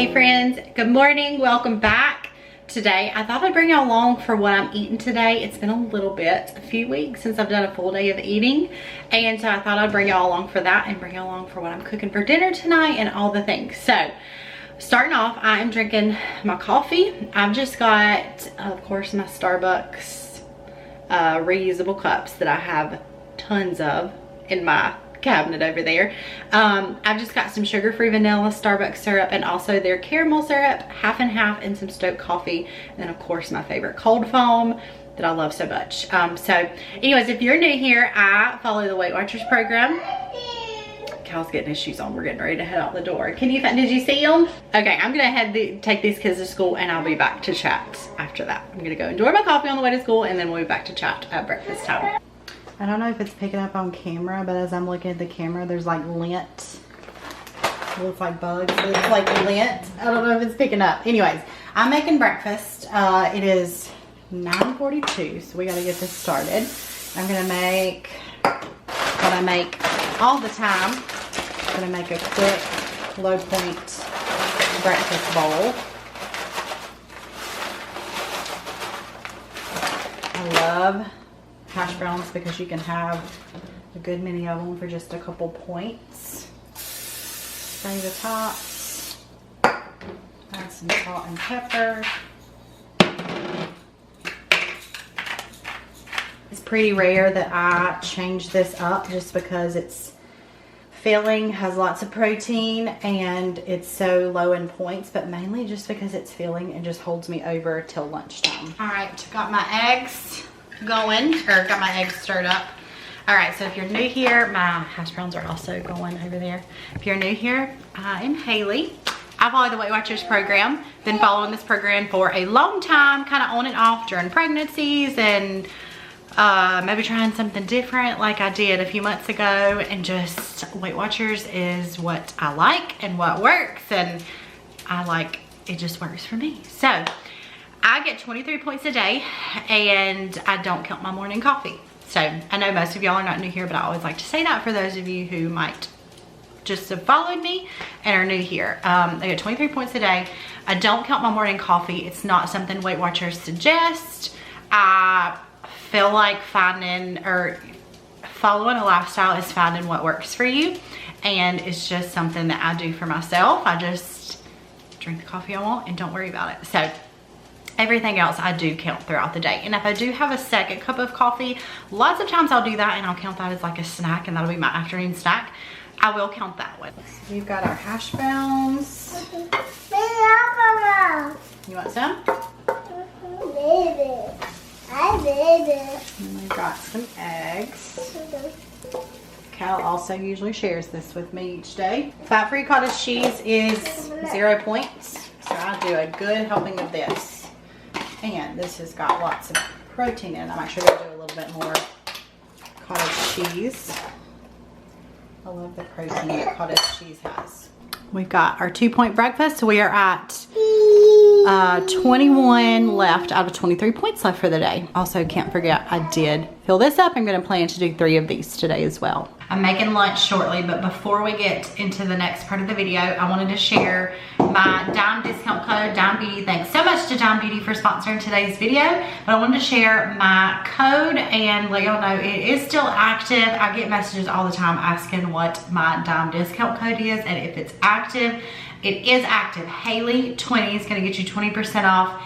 Hey friends, good morning, welcome back. Today I thought I'd bring you along for what I'm eating today. It's been a few weeks since I've done a full day of eating, and so I thought I'd bring y'all along for that and bring you along for what I'm cooking for dinner tonight and all the things. So starting off, I am drinking my coffee. I've just got, of course, my Starbucks reusable cups that I have tons of in my cabinet over there. I've just got some sugar-free vanilla Starbucks syrup and also their caramel syrup, half and half, and some Stok coffee, and then of course my favorite cold foam that I love so much. So anyways, if you're new here, I follow the Weight Watchers program. Cal's getting his shoes on. We're getting ready to head out the door. Did you see them? Okay, I'm gonna take these kids to school and I'll be back to chat after that. I'm gonna go enjoy my coffee on the way to school and then we'll be back to chat at breakfast time. I don't know if it's picking up on camera, but as I'm looking at the camera, there's like lint. It looks like bugs. It's like lint. I don't know if it's picking up. Anyways, I'm making breakfast. It is 9:42, so we got to get this started. I'm going to make what I make all the time. I'm going to make a quick low point breakfast bowl. I love hash browns because you can have a good many of them for just a couple points. Spray the tops, add some salt and pepper. It's pretty rare that I change this up just because it's filling, has lots of protein, and it's so low in points, but mainly just because it's filling and just holds me over till lunchtime. All right, got my eggs going, or got my eggs stirred up. All right, so if you're new here, my hash browns are also going over there. If you're new here, I'm Haley. I follow the Weight Watchers program. Been following this program for a long time, kind of on and off during pregnancies and maybe trying something different like I did a few months ago, and just Weight Watchers is what I like and what works, and it just works for me. So I get 23 points a day and I don't count my morning coffee. So I know most of y'all are not new here, but I always like to say that for those of you who might just have followed me and are new here. I get 23 points a day. I don't count my morning coffee. It's not something Weight Watchers suggest. I feel like following a lifestyle is finding what works for you, and it's just something that I do for myself. I just drink the coffee I want and don't worry about it. So everything else I do count throughout the day. And if I do have a second cup of coffee, lots of times I'll do that and I'll count that as like a snack, and that'll be my afternoon snack. I will count that one. So we've got our hash browns. You want some? And we've got some eggs. Cal also usually shares this with me each day. Fat-free cottage cheese is 0 points, so I do a good helping of this. And this has got lots of protein in it. I'm actually going to do a little bit more cottage cheese. I love the protein that cottage cheese has. We've got our 2-point breakfast. So we are at 21 left out of 23 points left for the day. Also, can't forget I did fill this up. I'm going to plan to do 3 of these today as well. I'm making lunch shortly, but before we get into the next part of the video, I wanted to share my Dime discount code, Dime Beauty. Thanks so much to Dime Beauty for sponsoring today's video. But I wanted to share my code and let y'all know it is still active. I get messages all the time asking what my Dime discount code is, and if it's active. It is active. Hailey 20 is going to get you 20% off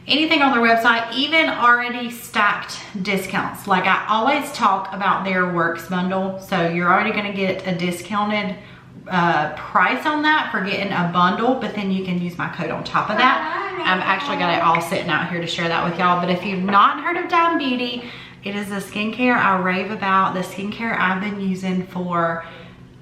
anything on their website, even already stacked discounts. Like I always talk about their Works bundle, so you're already going to get a discounted price on that for getting a bundle, but then you can use my code on top of that. I've actually got it all sitting out here to share that with y'all. But if you've not heard of Dime Beauty, it is a skincare I rave about, the skincare I've been using for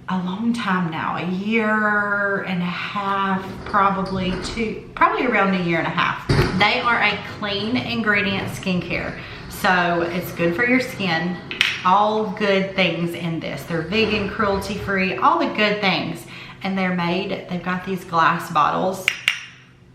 a long time now, a year and a half, probably around a year and a half. They are a clean ingredient skincare, so it's good for your skin. All good things in this. They're vegan, cruelty free, all the good things. And they've got these glass bottles.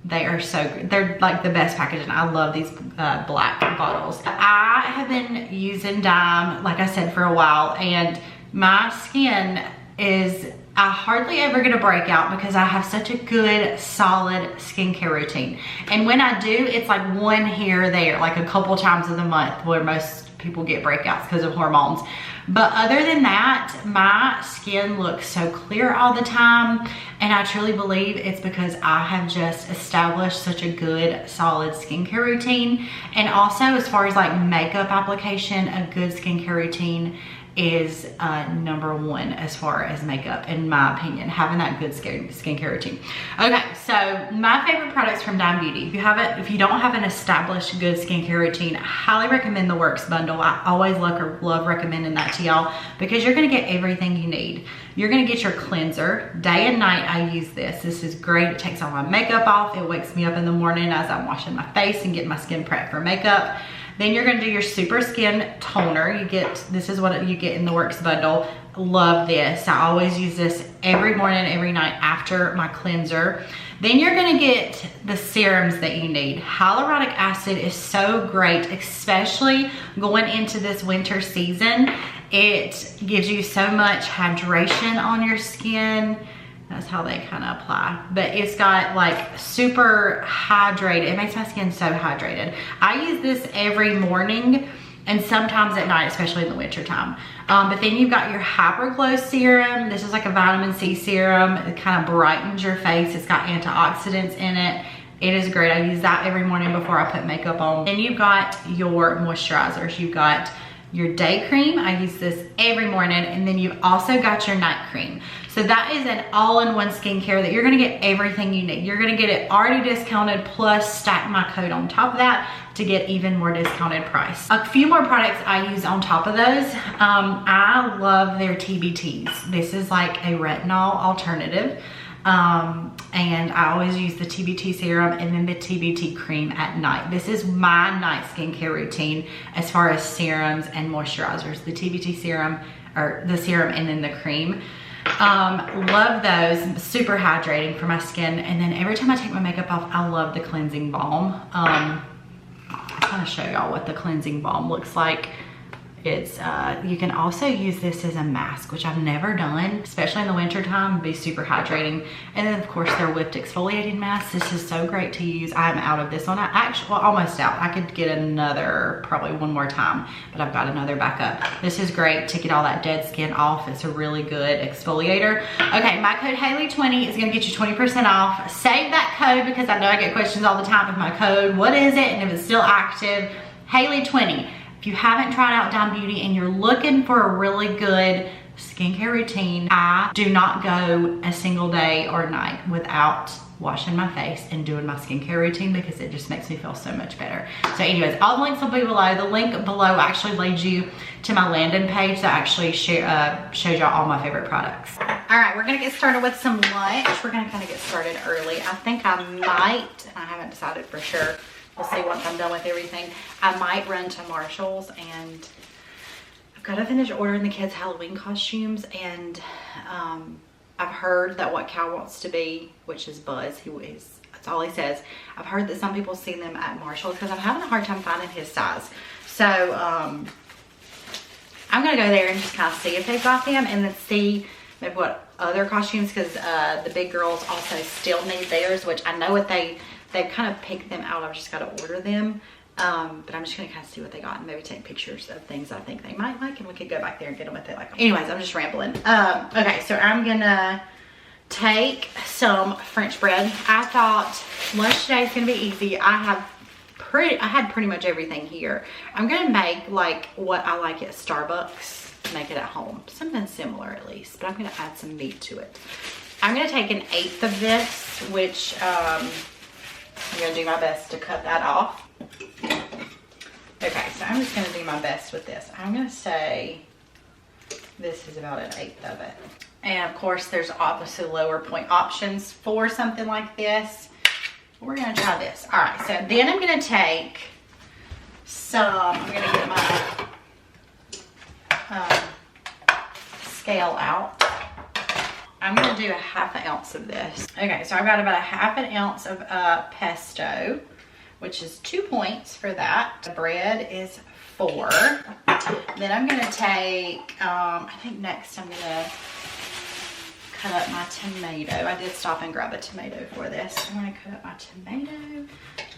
They are so good. They're like the best packaging. I love these black bottles. I have been using Dime, like I said, for a while, and my skin is I hardly ever get a breakout because I have such a good, solid skincare routine. And when I do, it's like one here or there, like a couple times of the month where most people get breakouts because of hormones. But other than that, my skin looks so clear all the time. And I truly believe it's because I have just established such a good, solid skincare routine. And also, as far as like makeup application, a good skincare routine is number one as far as makeup, in my opinion, having that good skincare routine. Okay, so my favorite products from Dime Beauty. If you don't have an established good skincare routine, I highly recommend the Works Bundle. I always love recommending that to y'all because you're gonna get everything you need. You're gonna get your cleanser. Day and night I use this. This is great. It takes all my makeup off. It wakes me up in the morning as I'm washing my face and getting my skin prepped for makeup. Then you're gonna do your Super Skin Toner. This is what you get in the Works Bundle. Love this. I always use this every morning, every night after my cleanser. Then you're gonna get the serums that you need. Hyaluronic acid is so great, especially going into this winter season. It gives you so much hydration on your skin. That's how they kind of apply. But it's got like super hydrated. It makes my skin so hydrated. I use this every morning and sometimes at night, especially in the winter time. But then you've got your Hyper Glow Serum. This is like a vitamin C serum. It kind of brightens your face. It's got antioxidants in it. It is great. I use that every morning before I put makeup on. Then you've got your moisturizers. You've got your day cream. I use this every morning. And then you've also got your night cream. So that is an all-in-one skincare that you're gonna get everything you need. You're gonna get it already discounted plus stack my code on top of that to get even more discounted price. A few more products I use on top of those. I love their TBTs. This is like a retinol alternative. And I always use the TBT serum and then the TBT cream at night. This is my night skincare routine as far as serums and moisturizers. The TBT serum, or the serum and then the cream. Love those, super hydrating for my skin. And then every time I take my makeup off, I love the cleansing balm. I'm gonna show y'all what the cleansing balm looks like. It's you can also use this as a mask, which I've never done, especially in the winter time. Be super hydrating. And then of course their whipped exfoliating masks. This is so great to use. I'm out of this one. Well, almost out. I could get another, probably one more time, but I've got another backup. This is great to get all that dead skin off. It's a really good exfoliator. Okay, my code Hailey20 is gonna get you 20% off. Save that code because I know I get questions all the time with my code. What is it? And if it's still active, Hailey20. If you haven't tried out Dime Beauty and you're looking for a really good skincare routine, I do not go a single day or night without washing my face and doing my skincare routine because it just makes me feel so much better. So anyways, all the links will be below. The link below actually leads you to my landing page that actually shows y'all all my favorite products. All right, we're gonna get started with some lunch. We're gonna kind of get started early. I think I might, I haven't decided for sure. We'll see once I'm done with everything. I might run to Marshall's and I've got to finish ordering the kids' Halloween costumes. And I've heard that what Cal wants to be, which is Buzz, that's all he says. I've heard that some people see them at Marshall's because I'm having a hard time finding his size. So I'm going to go there and just kind of see if they've got them and then see maybe what other costumes, because the big girls also still need theirs, which I know what they've kind of picked them out. I've just got to order them. But I'm just going to kind of see what they got and maybe take pictures of things I think they might like, and we could go back there and get them if they like them. Anyways, I'm just rambling. Okay, so I'm going to take some French bread. I thought lunch today is going to be easy. I had pretty much everything here. I'm going to make like what I like at Starbucks, make it at home. Something similar at least, but I'm going to add some meat to it. I'm going to take 1/8 of this, which I'm going to do my best to cut that off. Okay, so I'm just going to do my best with this. I'm going to say this is about 1/8 of it. And of course, there's obviously lower point options for something like this. We're going to try this. All right, so then I'm going to take some, I'm going to get my scale out. I'm going to do 1/2 ounce of this. Okay, so I've got about 1/2 ounce of pesto, which is 2 points for that. The bread is 4. Then I'm going to take, I think next I'm going to cut up my tomato. I did stop and grab a tomato for this. I'm gonna cut up my tomato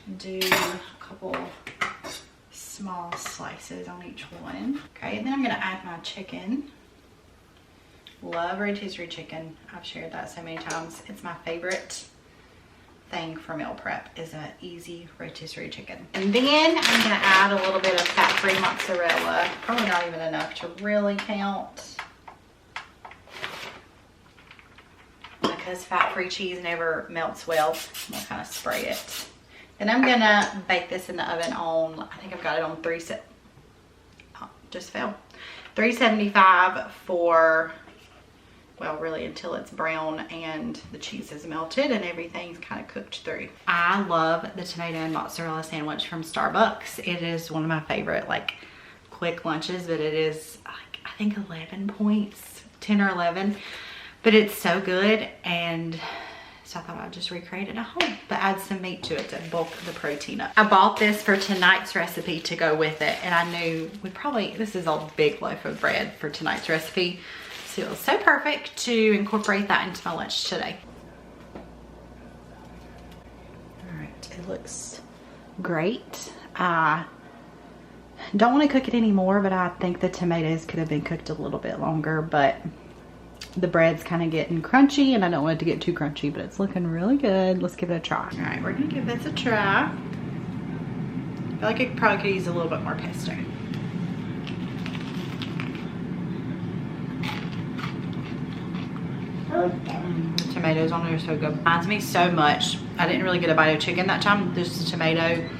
and do a couple small slices on each one. Okay, and then I'm gonna add my chicken. Love rotisserie chicken. I've shared that so many times. It's my favorite thing for meal prep is an easy rotisserie chicken. And then I'm gonna add a little bit of fat-free mozzarella. Probably not even enough to really count, because fat-free cheese never melts well. I'm gonna kind of spray it. Then I'm gonna bake this in the oven on, I think I've got it on 375 for, well, really until it's brown and the cheese is melted and everything's kind of cooked through. I love the tomato and mozzarella sandwich from Starbucks. It is one of my favorite like quick lunches, but it is like, I think 11 points, 10 or 11, but it's so good. And so I thought I'd just recreate it at home, but add some meat to it to bulk the protein up. I bought this for tonight's recipe to go with it, and I knew this is a big loaf of bread for tonight's recipe. So it was so perfect to incorporate that into my lunch today. All right, it looks great. I don't want to cook it anymore, but I think the tomatoes could have been cooked a little bit longer, but the bread's kind of getting crunchy and I don't want it to get too crunchy, but it's looking really good. Let's give it a try. All right, we're gonna give this a try. I feel like it probably could use a little bit more pesto. The tomatoes on there are so good. Reminds me so much. I didn't really get a bite of chicken that time. There's a tomato.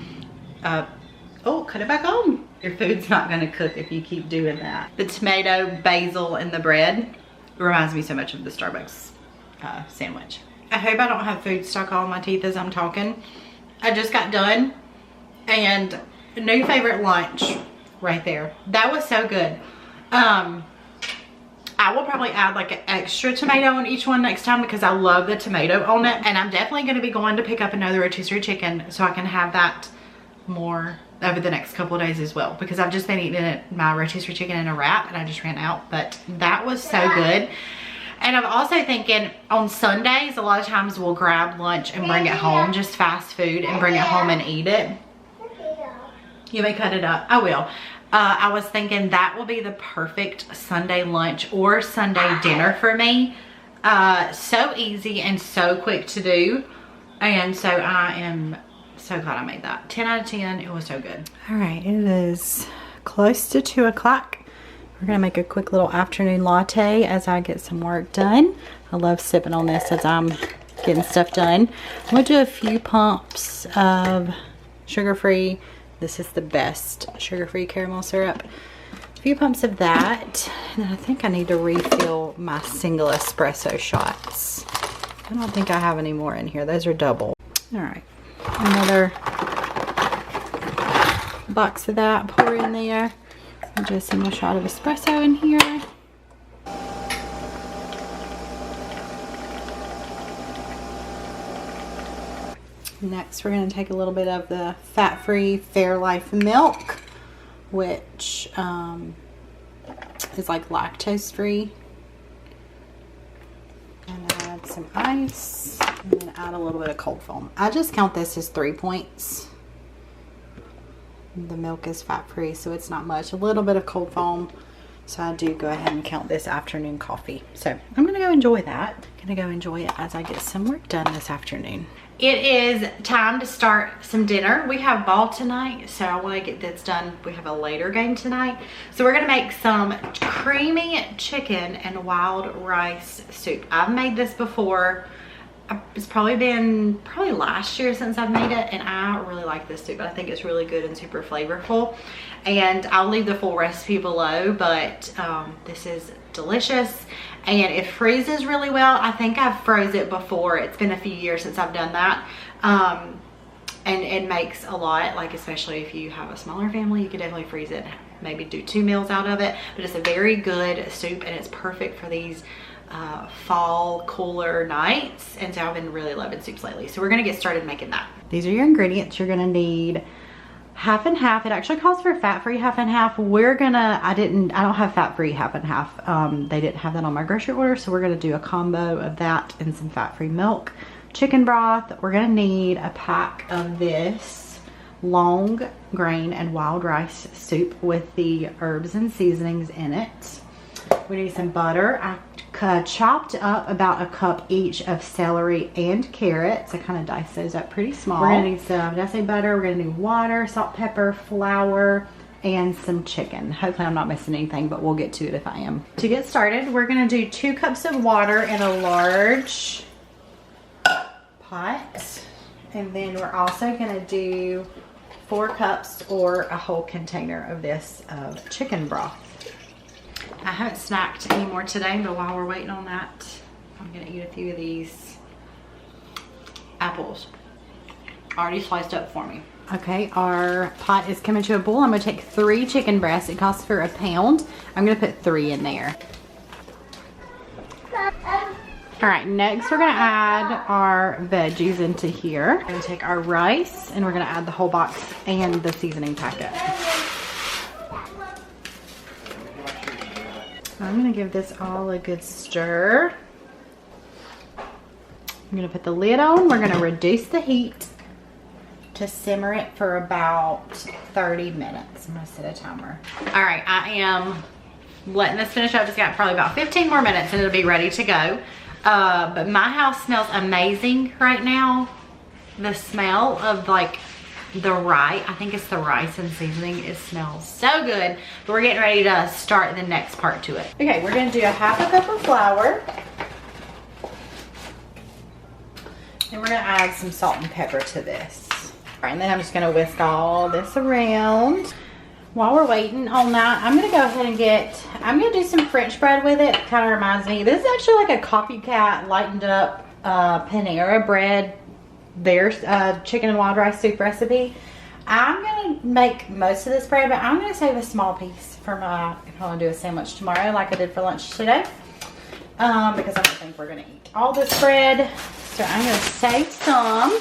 Oh, cut it back on. Your food's not gonna cook if you keep doing that. The tomato, basil, and the bread reminds me so much of the Starbucks sandwich. I hope I don't have food stuck all in my teeth as I'm talking. I just got done, and new favorite lunch right there. That was so good. I will probably add like an extra tomato on each one next time because I love the tomato on it. And I'm definitely going to be going to pick up another rotisserie chicken so I can have that more over the next couple of days as well, because I've just been eating my rotisserie chicken in a wrap and I just ran out. But that was so good. And I'm also thinking on Sundays, a lot of times we'll grab lunch and bring it home, just fast food, and bring it home and eat it. You may cut it up. I will. I was thinking that will be the perfect Sunday lunch or Sunday dinner for me. So easy and so quick to do. And so I am so glad I made that. 10 out of 10. It was so good. All right, it is close to 2 o'clock. We're gonna make a quick little afternoon latte as I get some work done. I love sipping on this as I'm getting stuff done. I'm gonna do a few pumps of sugar-free. This is the best sugar-free caramel syrup. A few pumps of that. And then I think I need to refill my single espresso shots. I don't think I have any more in here. Those are double. All right, another box of that, pour in there. And do a single shot of espresso in here. Next, we're going to take a little bit of the fat-free Fairlife milk, which is like lactose-free. And add some ice, and then add a little bit of cold foam. I just count this as 3 points. The milk is fat-free, so it's not much. A little bit of cold foam. So I do go ahead and count this afternoon coffee. So I'm going to go enjoy that. I'm going to go enjoy it as I get some work done this afternoon. It is time to start some dinner. We have ball tonight, so I want to get this done. We have a later game tonight. So we're going to make some creamy chicken and wild rice soup. I've made this before. It's probably been last year since I've made it, and I really like this soup. I think it's really good and super flavorful. And I'll leave the full recipe below, but this is delicious. And it freezes really well. I think I've froze it before. It's been a few years since I've done that. And it makes a lot, like especially if you have a smaller family, you could definitely freeze it. Maybe do 2 meals out of it. But it's a very good soup, and it's perfect for these fall cooler nights. And so I've been really loving soups lately. So we're gonna get started making that. These are your ingredients. You're gonna need half and half. It actually calls for fat-free half and half. We're gonna, I don't have fat-free half and half. They didn't have that on my grocery order, so we're gonna do a combo of that and some fat-free milk. Chicken broth, we're gonna need a pack of this long grain and wild rice soup with the herbs and seasonings in it. We need some butter. I chopped up about a cup each of celery and carrots. I kind of diced those up pretty small. We're gonna need some, did I say butter? We're gonna need water, salt, pepper, flour, and some chicken. Hopefully I'm not missing anything, but we'll get to it if I am. To get started, we're gonna do 2 cups of water in a large pot. And then we're also gonna do 4 cups or a whole container of this chicken broth. I haven't snacked anymore today, but while we're waiting on that, I'm gonna eat a few of these apples already sliced up for me. Okay, our pot is coming to a boil. I'm gonna take 3 chicken breasts. It costs for £1. I'm gonna put 3 in there. All right, next we're gonna add our veggies into here. We're gonna take our rice and we're gonna add the whole box and the seasoning packet. I'm gonna give this all a good stir. I'm gonna put the lid on. We're gonna reduce the heat to simmer it for about 30 minutes. I'm gonna set a timer. All right, I am letting this finish up. It's got probably about 15 more minutes and it'll be ready to go. But my house smells amazing right now. The smell of like the rice, I think it's the rice and seasoning, it smells so good. But we're getting ready to start the next part to it. Okay, we're gonna do a half a cup of flour. And we're gonna add some salt and pepper to this. All right, and then I'm just gonna whisk all this around. While we're waiting on that, I'm gonna go ahead and I'm gonna do some French bread with it. It kind of reminds me, this is actually like a copycat lightened up Panera bread. There's chicken and wild rice soup recipe. I'm gonna make most of this bread, but I'm gonna save a small piece for if I want to do a sandwich tomorrow like I did for lunch today, because I don't think we're gonna eat all this bread. So I'm gonna save some,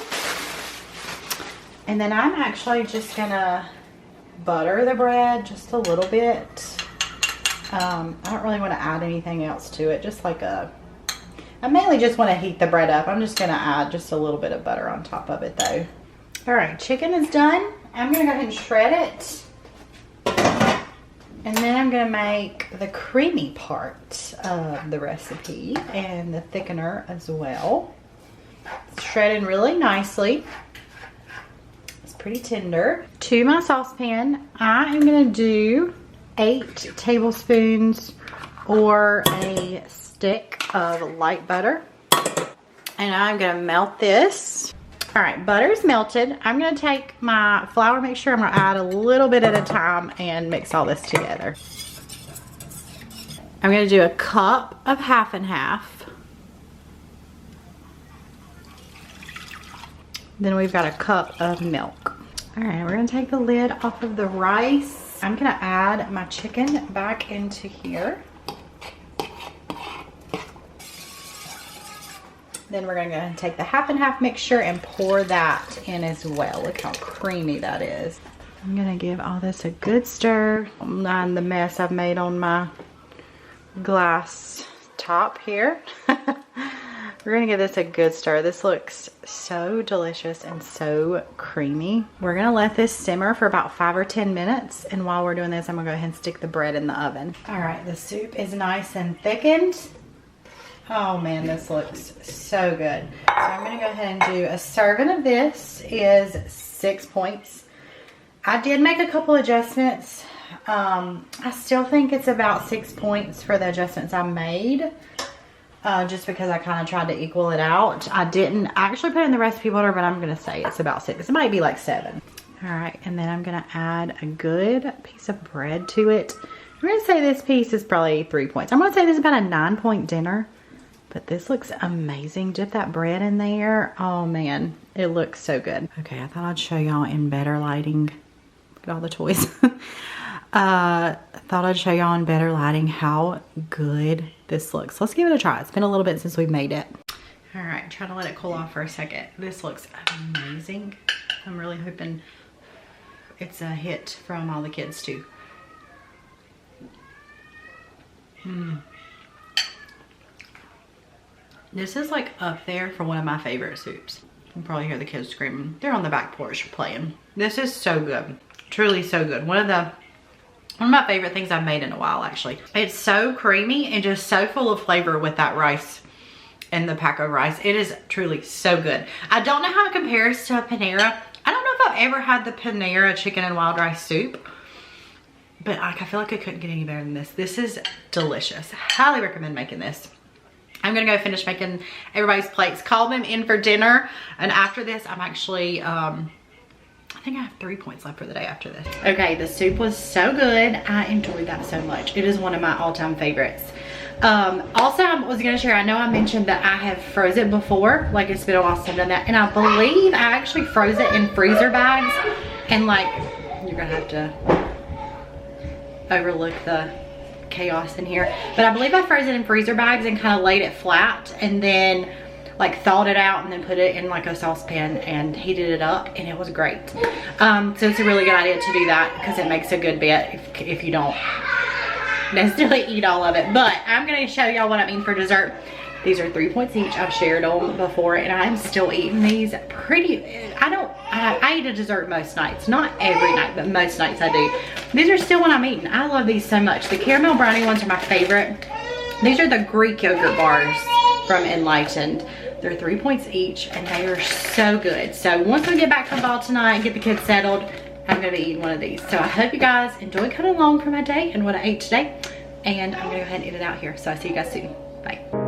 and then I'm actually just gonna butter the bread just a little bit. I don't really want to add anything else to it, just like I mainly just want to heat the bread up. I'm just going to add just a little bit of butter on top of it though. All right, chicken is done. I'm going to go ahead and shred it. And then I'm going to make the creamy part of the recipe and the thickener as well. It's shredded really nicely. It's pretty tender. To my saucepan, I am going to do 8 tablespoons or a stick of light butter, and I'm gonna melt this. All right, butter's melted. I'm gonna take my flour mixture. I'm gonna add a little bit at a time and mix all this together. I'm gonna do a cup of half and half. Then we've got a cup of milk. All right, we're gonna take the lid off of the rice. I'm gonna add my chicken back into here. Then we're gonna go ahead and take the half and half mixture and pour that in as well. Look how creamy that is. I'm gonna give all this a good stir. Mind the mess I've made on my glass top here. We're gonna give this a good stir. This looks so delicious and so creamy. We're gonna let this simmer for about 5 or 10 minutes. And while we're doing this, I'm gonna go ahead and stick the bread in the oven. All right, the soup is nice and thickened. Oh man, this looks so good. So I'm gonna go ahead and do a serving of this is 6 points. I did make a couple adjustments. I still think it's about 6 points for the adjustments I made. Just because I kind of tried to equal it out. I didn't actually put in the recipe order, but I'm gonna say it's about 6. It might be like 7. All right, and then I'm gonna add a good piece of bread to it. I'm gonna say this piece is probably 3 points. I'm gonna say this is about a 9-point dinner. But this looks amazing. Dip that bread in there. Oh man, it looks so good. Okay, I thought I'd show y'all in better lighting. Look at all the toys. Thought I'd show y'all in better lighting how good this looks. Let's give it a try. It's been a little bit since we made it. All right, try to let it cool off for a second. This looks amazing. I'm really hoping it's a hit from all the kids too. This is like up there for one of my favorite soups. You can probably hear the kids screaming. They're on the back porch playing. This is so good. Truly so good. One of my favorite things I've made in a while, actually. It's so creamy and just so full of flavor with that rice and the Paco rice. It is truly so good. I don't know how it compares to a Panera. I don't know if I've ever had the Panera chicken and wild rice soup, but I feel like I couldn't get any better than this. This is delicious. Highly recommend making this. I'm gonna go finish making everybody's plates, call them in for dinner, and after this I'm actually I think I have 3 points left for the day after this. Okay, the soup was so good. I enjoyed that so much. It is one of my all-time favorites. Also, I was gonna share, I know I mentioned that I have froze it before, like it's been a while since I've done that, and I believe I actually froze it in freezer bags, and like, you're gonna have to overlook the chaos in here, but I believe I froze it in freezer bags and kind of laid it flat and then like thawed it out and then put it in like a saucepan and heated it up, and it was great. So it's a really good idea to do that because it makes a good bit if you don't necessarily eat all of it. But I'm going to show y'all what I mean for dessert. These are 3 points each. I've shared them before and I'm still eating these pretty. I eat a dessert most nights, not every night, but most nights I do. These are still what I'm eating. I love these so much. The caramel brownie ones are my favorite. These are the Greek yogurt bars from Enlightened. They're 3 points each and they are so good. So once we get back from ball tonight and get the kids settled, I'm gonna be eating one of these. So I hope you guys enjoyed coming along for my day and what I ate today. And I'm gonna go ahead and eat it out here. So I'll see you guys soon. Bye.